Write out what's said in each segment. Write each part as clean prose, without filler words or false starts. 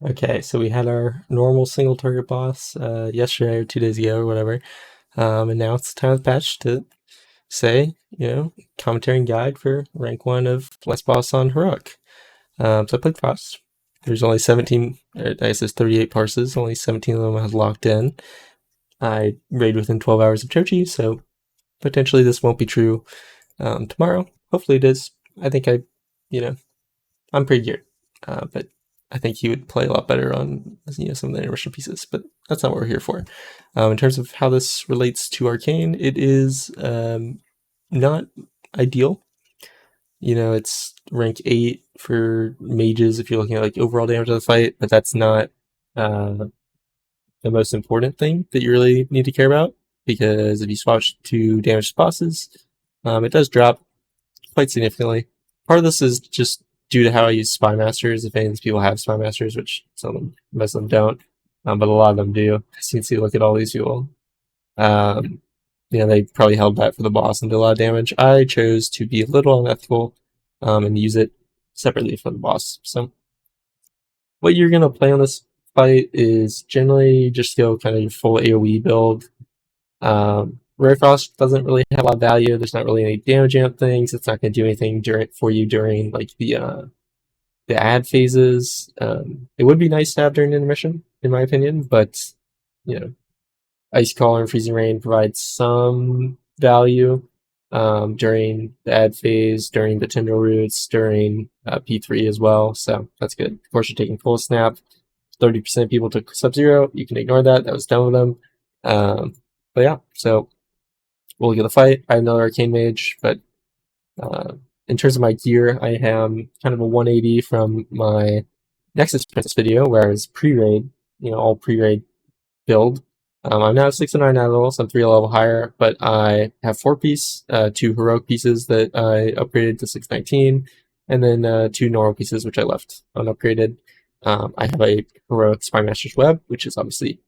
Okay, so we had our normal single target boss yesterday or 2 days ago or whatever, and now it's time of the patch to say, commentary and guide for rank 1 of Last Boss on Heroic. So I played Frost. There's only 17, I guess there's 38 parses, only 17 of them I was locked in. I raid within 12 hours of Chochi, so potentially this won't be true tomorrow. Hopefully it is. I think you know, I'm pretty geared, but I think he would play a lot better on some of the intermission pieces. But that's not what we're here for. In terms of how this relates to Arcane, it is not ideal. It's rank 8 for mages if you're looking at like overall damage of the fight, but that's not uh, the most important thing that you really need to care about, because if you switch to damage to bosses, it does drop quite significantly. Part of this is just due to how I use Spy Masters. If any of these people have Spy Masters, which most of them don't, but a lot of them do. As you can see, look at all these people. Um, they probably held that for the boss and did a lot of damage. I chose to be a little unethical and use it separately from the boss. So what you're going to play on this fight is generally just go kind of your full AoE build. Rare Frost doesn't really have a lot of value. There's not really any damage amp things. It's not going to do anything for you during like the ad phases. It would be nice to have during intermission, in my opinion, but you know, Ice Caller and Freezing Rain provide some value during the ad phase, during the Tendril Roots, during P3 as well. So that's good. Of course, you're taking full snap. 30% of people took Sub-Zero. You can ignore that. That was done with them. But yeah, so we'll get the fight. I have another Arcane Mage, but in terms of my gear, I am kind of a 180 from my Nexus Princess video where I was pre-raid, all pre-raid build. I'm now 609 level, so I'm 3 level higher, but I have 4-piece, 2 heroic pieces that I upgraded to 619, and then 2 normal pieces which I left unupgraded. I have a heroic Spy Master's Web, which is obviously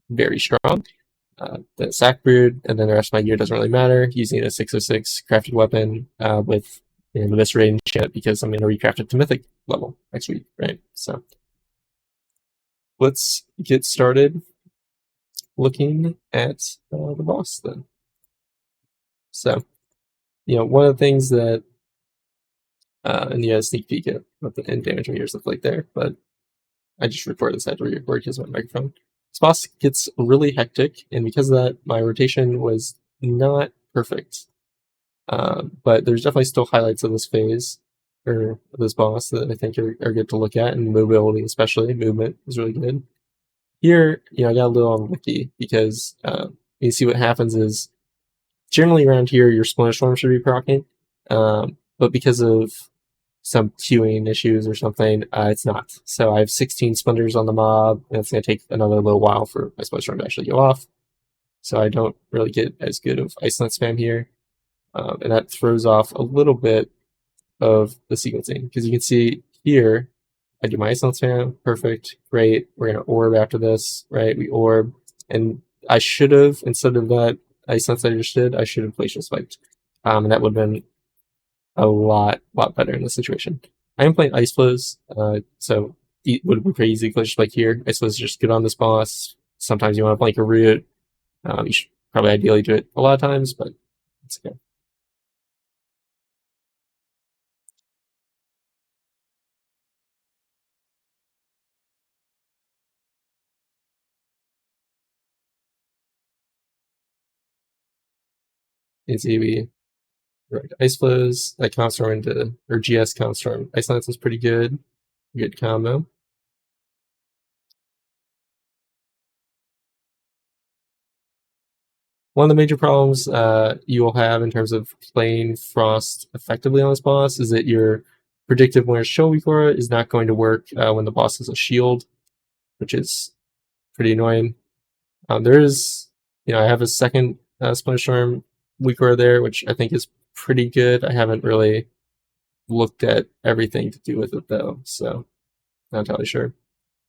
very strong. The Sack Brood, and then the rest of my gear doesn't really matter. Using a 606 crafted weapon with the Eviscerating enchant, because I'm going to recraft it to Mythic level next week, right? So let's get started looking at the boss then. So, one of the things that, and you have a sneak peek at what the end damage meters look like there, but I just record this after we record because my microphone. This boss gets really hectic, and because of that, my rotation was not perfect. But there's definitely still highlights of this phase, or this boss, that I think are good to look at, and mobility especially. Movement is really good. Here, I got a little unlucky because you see what happens is generally around here your Splinter Storm should be proccing, but because of some queuing issues or something, it's not. So I have 16 splinters on the mob, and it's going to take another little while for my Splinter Storm to actually go off. So I don't really get as good of Iceland spam here, and that throws off a little bit of the sequencing, because you can see here I do my Iceland spam, perfect, great. We're going to orb after this, right? We orb, and I should have, instead of that Iceland that I just did, I should have Glacial Spiked, and that would have been a lot better in this situation. I am playing Ice Flows, so it would be pretty easy to Glacial Spike here. Ice Flows is just good on this boss. Sometimes you want to flank a root. You should probably ideally do it a lot of times, but it's okay. You can see we direct Ice Flows, that Comp Storm into, or GS Comp Storm. Ice Lance is pretty good. Good combo. One of the major problems you will have in terms of playing Frost effectively on this boss is that your predictive Winter's Chill Vikora is not going to work when the boss has a shield, which is pretty annoying. There is, I have a second Splinter Storm Vikora there, which I think is pretty good. I haven't really looked at everything to do with it though, so not entirely sure.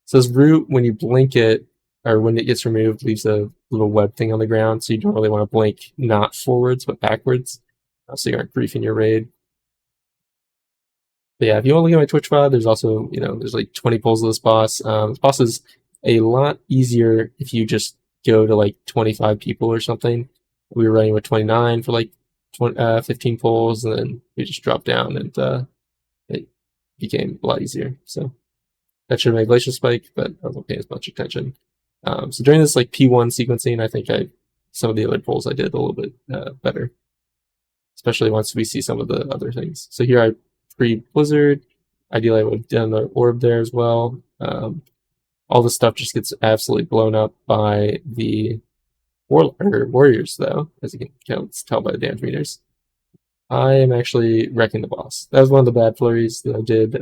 So this root, when you blink it, or when it gets removed, leaves a little web thing on the ground, so you don't really want to blink not forwards, but backwards, so you aren't griefing your raid. But yeah, if you want to look at my Twitch VOD, there's also, there's like 20 polls of this boss. This boss is a lot easier if you just go to like 25 people or something. We were running with 29 for like 15 polls, and then we just dropped down, and it became a lot easier. So that should make Glacial Spike, but I wasn't paying as much attention. So during this like P1 sequencing, I think some of the other polls I did a little bit better, especially once we see some of the other things. So here I pre-Blizzard. Ideally, I would have done the orb there as well. All this stuff just gets absolutely blown up by the warriors, though, as you can tell by the damage meters. I am actually wrecking the boss. That was one of the bad flurries that I did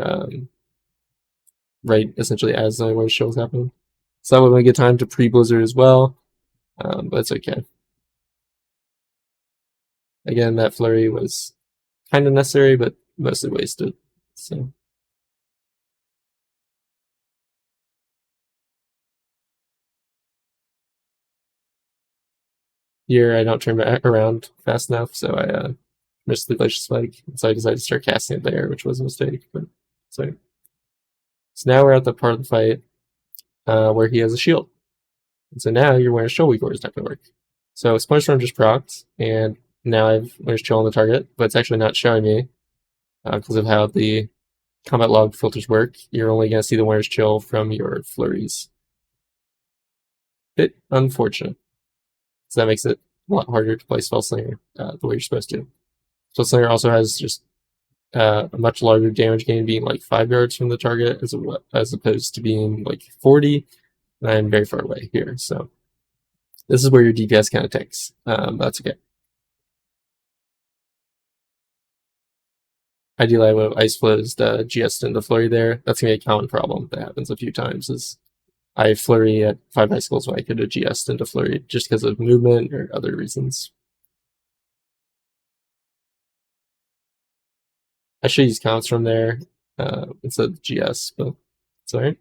right essentially as the warrior show was happening. So that would have been a good time to pre-Blizzard as well, but it's okay. Again, that flurry was kind of necessary, but mostly wasted. So here I don't turn around fast enough, so I missed the Glacial Spike, so I decided to start casting it there, which was a mistake. But so now we're at the part of the fight where he has a shield. And so now your Winter's Chill Weak is not going to work. So Sponge Storm just procced, and now I have Winter's Chill on the target, but it's actually not showing me because of how the combat log filters work. You're only going to see the Winter's Chill from your flurries. Bit unfortunate. So that makes it a lot harder to play Spell Slinger the way you're supposed to. Spell Slinger also has just a much larger damage gain, being like 5 yards from the target as opposed to being like 40, and I'm very far away here. So this is where your DPS kind of tanks. That's okay. Ideally, I would have Ice Flow's GS into Flurry there. That's going to be a common problem that happens a few times, is I Flurry at 5 Icicles when I could have GS'd into Flurry just because of movement or other reasons. I should use counts from there instead of GS, but it's alright.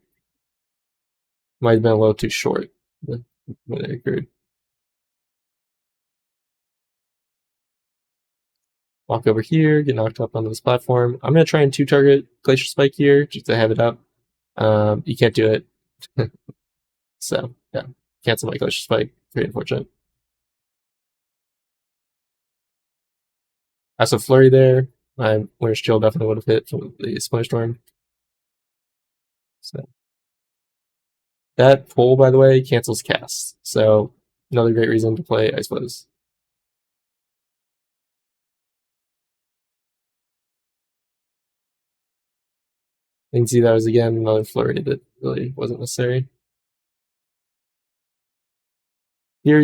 Might have been a little too short when it occurred. Walk over here, get knocked up on this platform. I'm going to try and 2-target Glacial Spike here just to have it up. You can't do it. So, yeah. Cancel my Glacial Spike. Very unfortunate. I also Flurry there. My Winter's Chill definitely would have hit from the Sponge Storm. So that pull, by the way, cancels cast. So another great reason to play Ice Flows. You can see that was again another flurry that really wasn't necessary. Here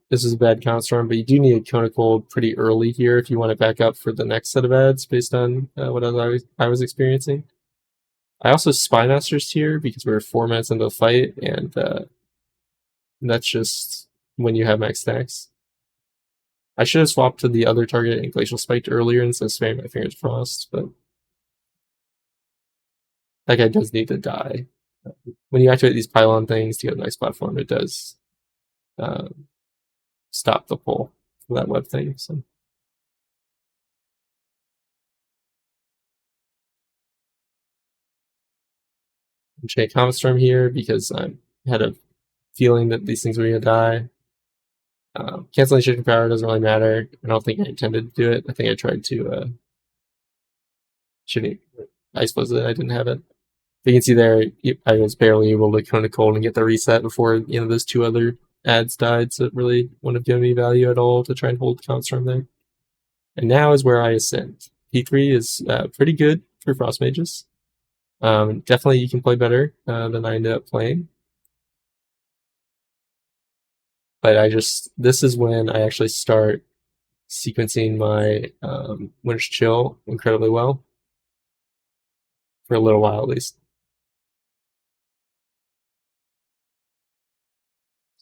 this is a bad count storm, but you do need a Cold pretty early here if you want to back up for the next set of ads based on what I was experiencing. I also Spy Masters here because we're 4 minutes into the fight, and that's just when you have max stacks. I should have swapped to the other target and Glacial Spiked earlier instead of spamming my Fingers Frost, but that guy does need to die. When you activate these pylon things to get a nice platform, it does stop the pull for that web thing. So I'm Chain Comet Storm here because I had a feeling that these things were going to die. Cancellation power doesn't really matter. I don't think I intended to do it. I think I tried to I suppose that I didn't have it. But you can see there, I was barely able to Cone of Cold and get the reset before those 2 other ads died, so it really wouldn't have given me value at all to try and hold Comet Storm there. And now is where I ascend. P3 is pretty good for Frost Mages. Definitely you can play better than I ended up playing. But this is when I actually start sequencing my Winter's Chill incredibly well. For a little while at least.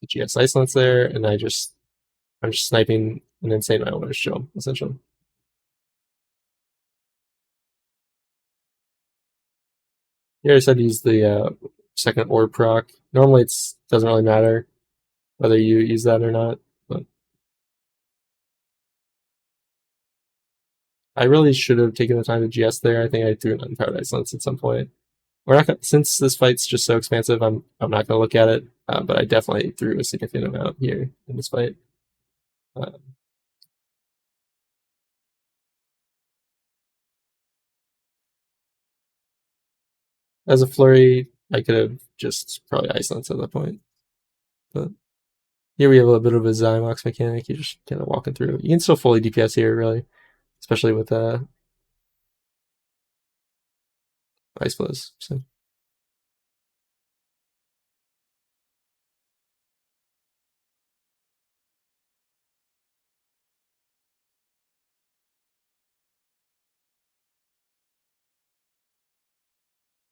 So GS Iceland's there, and I'm just sniping an insane amount of Winter's Chill, essentially. Here I said use the second orb proc. Normally it doesn't really matter whether you use that or not, but I really should have taken the time to GS there. I think I threw an unpowered Isolance at some point. We're not gonna, since this fight's just so expansive. I'm not gonna look at it, but I definitely threw a significant amount here in this fight. Um, as a flurry, I could have just probably Isolance at that point. But here we have a little bit of a Zymox mechanic. You're just kind of walking through. You can still fully DPS here, really, especially with Ice Flows. So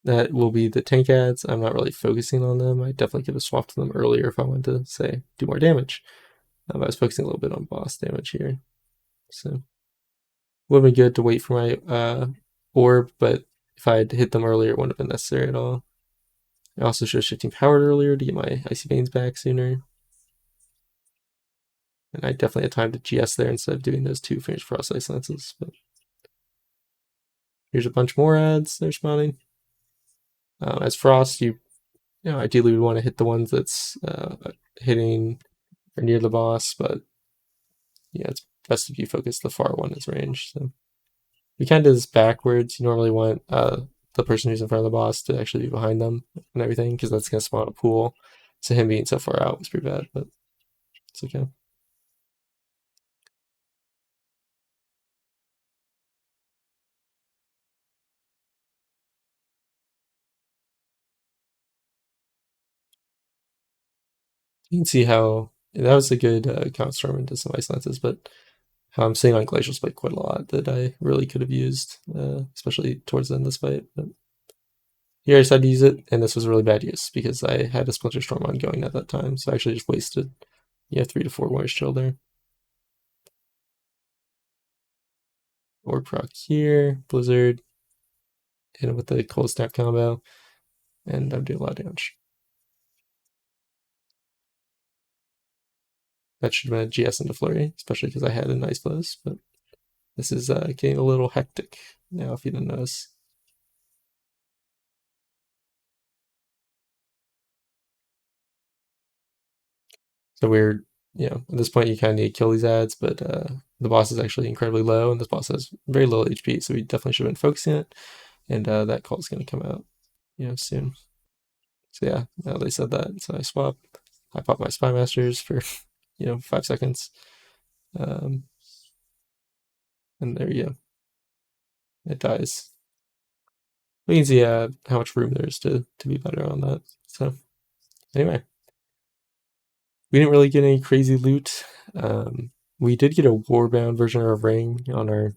that will be the tank ads. I'm not really focusing on them. I definitely could have swapped them earlier if I wanted to, say, do more damage. I was focusing a little bit on boss damage here. So would have been good to wait for my orb, but if I had hit them earlier, it wouldn't have been necessary at all. I also should have shifting powered earlier to get my Icy Veins back sooner. And I definitely had time to GS there instead of doing those 2 Fierce Frost Ice Lances. But here's a bunch more ads they're spawning. As Frost, you ideally would want to hit the ones that's hitting or near the boss, but yeah, it's best if you focus the far one as range. So we kind of do this backwards. You normally want the person who's in front of the boss to actually be behind them and everything, because that's going to spawn a pool. So him being so far out was pretty bad, but it's okay. You can see how that was a good count storm into some ice lances, but how I'm seeing on Glacial Spike quite a lot that I really could have used, especially towards the end of this fight. But here I decided to use it, and this was a really bad use because I had a Splinter Storm ongoing at that time, so I actually just wasted 3 to 4 Warriors Chill there. Or proc here, Blizzard, hit him with the Cold Snap combo, and I'm doing a lot of damage. That should have been a GS into Flurry, especially because I had a nice Flows, but this is getting a little hectic now, if you didn't notice. So we're, at this point you kind of need to kill these ads, but the boss is actually incredibly low, and this boss has very little HP, so we definitely should have been focusing it, and that call is going to come out, soon. So yeah, now they said that, so I swap. I pop my Spy Masters for, 5 seconds, and there you go. It dies. We can see how much room there is to be better on that. So anyway, we didn't really get any crazy loot. We did get a Warbound version of Ring on our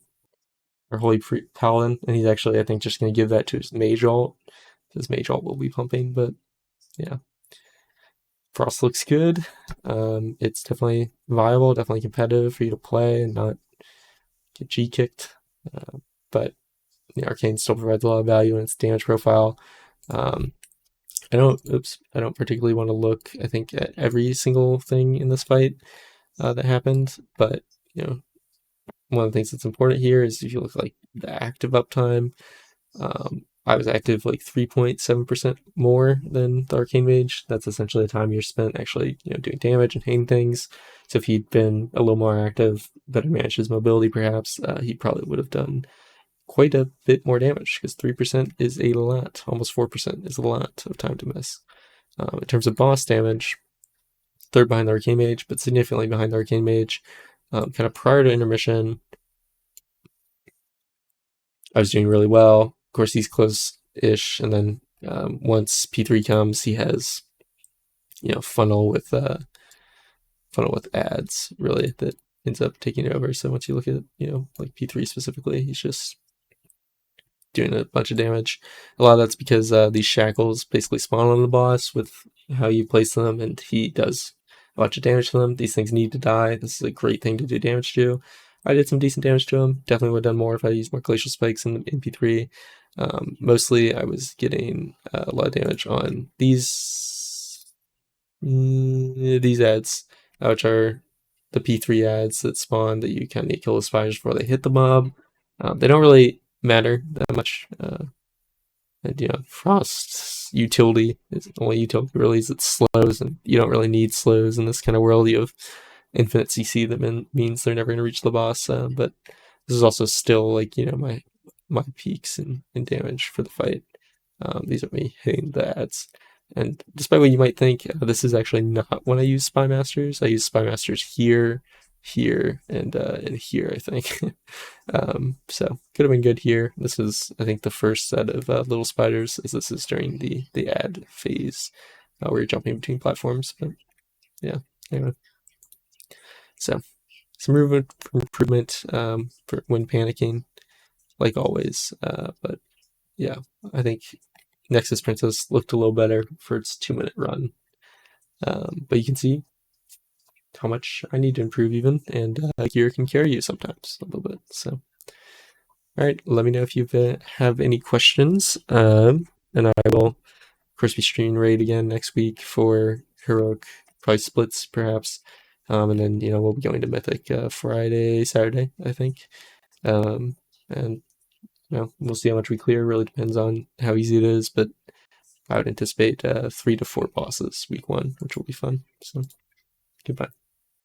Holy Paladin, and he's actually, I think, just going to give that to his Mage ult. His Mage ult will be pumping, but yeah. Frost looks good. It's definitely viable, definitely competitive for you to play and not get G kicked. But the Arcane still provides a lot of value in its damage profile. I don't particularly want to look, I think, at every single thing in this fight that happened, but one of the things that's important here is if you look like the active uptime, I was active like 3.7% more than the Arcane Mage. That's essentially the time you're spent actually, doing damage and hitting things. So if he'd been a little more active, better managed his mobility, perhaps, he probably would have done quite a bit more damage, because 3% is a lot. Almost 4% is a lot of time to miss. In terms of boss damage, third behind the Arcane Mage, but significantly behind the Arcane Mage. Kind of prior to Intermission, I was doing really well. Of course, he's close-ish, and then once P3 comes, he has, funnel with ads, really, that ends up taking over. So once you look at, like P3 specifically, he's just doing a bunch of damage. A lot of that's because these shackles basically spawn on the boss with how you place them, and he does a bunch of damage to them. These things need to die. This is a great thing to do damage to. I did some decent damage to him. Definitely would have done more if I used more Glacial Spikes in P3. Mostly I was getting a lot of damage on these ads, which are the P3 ads that spawn that you kind of need to kill the spiders before they hit the mob. They don't really matter that much. And Frost's utility is the only utility really is it slows, and you don't really need slows in this kind of world. You have infinite CC that means they're never going to reach the boss. But this is also still like my peaks in damage for the fight. These are me hitting the ads. And despite what you might think, this is actually not when I use Spy Masters. I use Spy Masters here, here, and here, I think. So could have been good here. This is, I think, the first set of little spiders, as this is during the ad phase where you're jumping between platforms. But yeah, anyway. So some room for improvement for when panicking, like always. But yeah, I think Nexus Princess looked a little better for its 2-minute run. But you can see how much I need to improve even, and gear can carry you sometimes a little bit. So, all right, let me know if you have any questions, and I will, of course, be streaming Raid again next week for Heroic, probably splits perhaps, and then we'll be going to Mythic Friday, Saturday, I think, and we'll see how much we clear. It really depends on how easy it is, but I would anticipate 3 to 4 bosses week 1, which will be fun. So, goodbye.